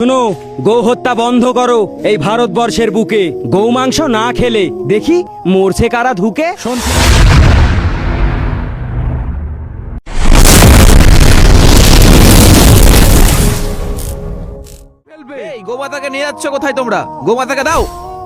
শুনো, গো হত্যা বন্ধ করো এই ভারতবর্ষের বুকে। গৌ মাংস না খেলে দেখি মরছে কারা ধুকে। এই গোমাতাকে নিয়ে যাচ্ছ কোথায় তোমরা? গোমাতাকে দাও।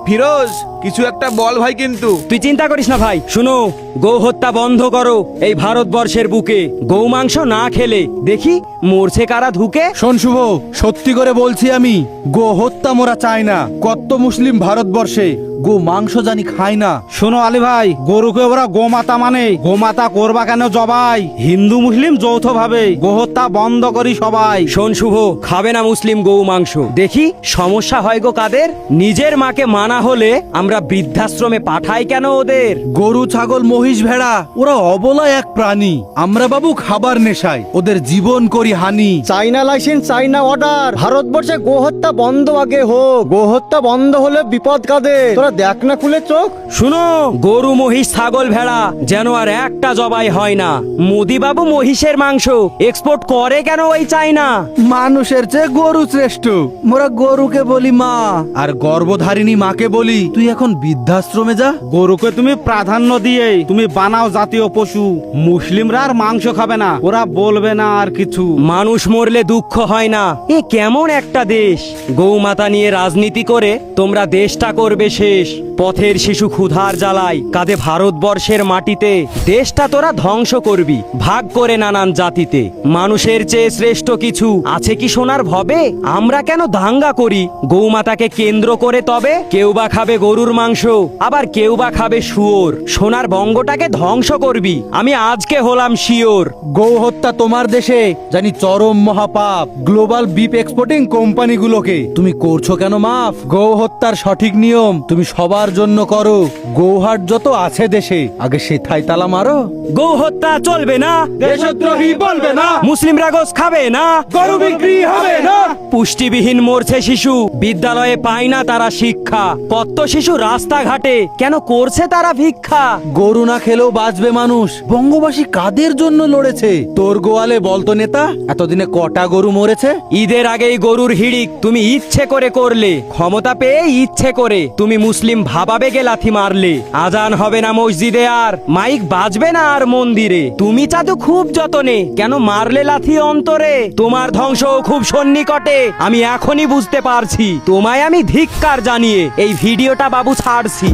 ফিরোজ, কিছু একটা বল ভাই। কিন্তু তুই চিন্তা করিস না ভাই। শুনো, গো হত্যা বন্ধ করো এই ভারতবর্ষের বুকে। গৌ মাংস না খেলে দেখি মরছে কারা ধুকে। শোন শুভ, সত্যি করে বলছি আমি, গো হত্যা মোরা চাই না। কত মুসলিম ভারতবর্ষে গো মাংস জানি খায় না। শোনো আলী ভাই, গরুকে ওরা গোমাতা মানে গোমাতা করবা কেন জবাই? হিন্দু মুসলিম যৌথ ভাবে গোহত্যা বন্ধ করি সবাই। শোন শুভ, খাবে না মুসলিম গৌ মাংস। দেখি সমস্যা হয় গো কাদের? নিজের মাকে মানা হলে আমরা বৃদ্ধাশ্রমে পাঠাই কেন ওদের? গরু ছাগল মহিষ ভেড়া ওরা অবলা এক প্রাণী। আমরা বাবু খাবার নেশায় ওদের জীবন করি হানি। চাইনা লাইসেন্স, চাইনা অর্ডার। ভারতবর্ষে গোহত্যা বন্ধ আগে হোক। গোহত্যা বন্ধ হলে বিপদ কাদের? তোরা দেখ না খুলে চোখ। শুনো, গরু মহিষ ছাগল ভেড়া যেন আর একটা জবাই হয় না। মোদি বাবু মহিষের মাংস এক্সপোর্ট করে কেন ওই চাইনা? মানুষের চেয়ে গরু শ্রেষ্ঠ। মোরা গরুকে বলি মা, আর গর্ভধারিণী মাকে বলি তুই এখন বৃদ্ধাশ্রমে যা। গরুকে তুমি প্রাধান্য দিয়ে তুমি বানাও জাতীয় পশু। মুসলিমরা আর মাংস খাবে না, ওরা বলবে না আর কিছু। মানুষ মরলে দুঃখ হয় না। এ কেমন একটা দেশ? গৌমাতা নিয়ে রাজনীতি করে তোমরা দেশটা করবে শেষ। পথের শিশু ক্ষুধার জ্বালায় কাঁদে ভারতবর্ষের মাটিতে। দেশটা তোরা ধ্বংস করবি ভাগ করে নানান জাতিতে। মানুষের চেয়ে শ্রেষ্ঠ কিছু আছে কি সোনার ভবে? আমরা কেন দাঙ্গা করি গৌমাতাকে কেন্দ্র করে? তবে কেউ বা খাবে গরুর মাংস, আবার কেউ বা খাবে শুয়োর। সোনার বঙ্গটাকে ধ্বংস করবি, আমি আজকে হলাম শিওর। গৌ হত্যা তোমার দেশে জানি চরম মহাপাপ। গ্লোবাল বিপ এক্সপোর্টিং কোম্পানিগুলোকে তুমি করছো কেন মাফ? গৌ হত্যার সঠিক নিয়ম তুমি সবার জন্য করো। গৌহাট যত আছে দেশে আগে সেথায় তালা মারো। গৌ হত্যা চলবে না, দেশদ্রোহী বলবে না, মুসলিমরা গোস খাবে না, গরু বিক্রি হবে না। পুষ্টিবিহীন মরছে শিশু, বিদ্যালয়ে পায় না তারা শিক্ষা। কত শিশু রাস্তাঘাটে কেন করছে তারা ভিক্ষা? গরু না খেলেও বাঁচবে মানুষ। বঙ্গবাসী কাদের জন্য লড়েছে? তোর গোয়ালে বলতো নেতা, এতদিনে কটা গরু মরেছে? ঈদের আগেই গরুর হিড়িক তুমি ইচ্ছে করে করলে। ক্ষমতা পেয়ে ইচ্ছে করে তুমি মুসলিম ভাবাবেগে লাথি মারলে। আজান হবে না মসজিদে আর মাইক বাজবে না আর মন্দিরে। তুমি চাঁদু খুব যতনে কেন মারলে লাথি অন্তরে? তোমার ধ্বংস খুব সন্নিকটে আমি এখনই বুঝতে পারছি। তোমায় আমি ধিক্কার জানিয়ে এই ভিডিওটা বাবু ছাড়ছি।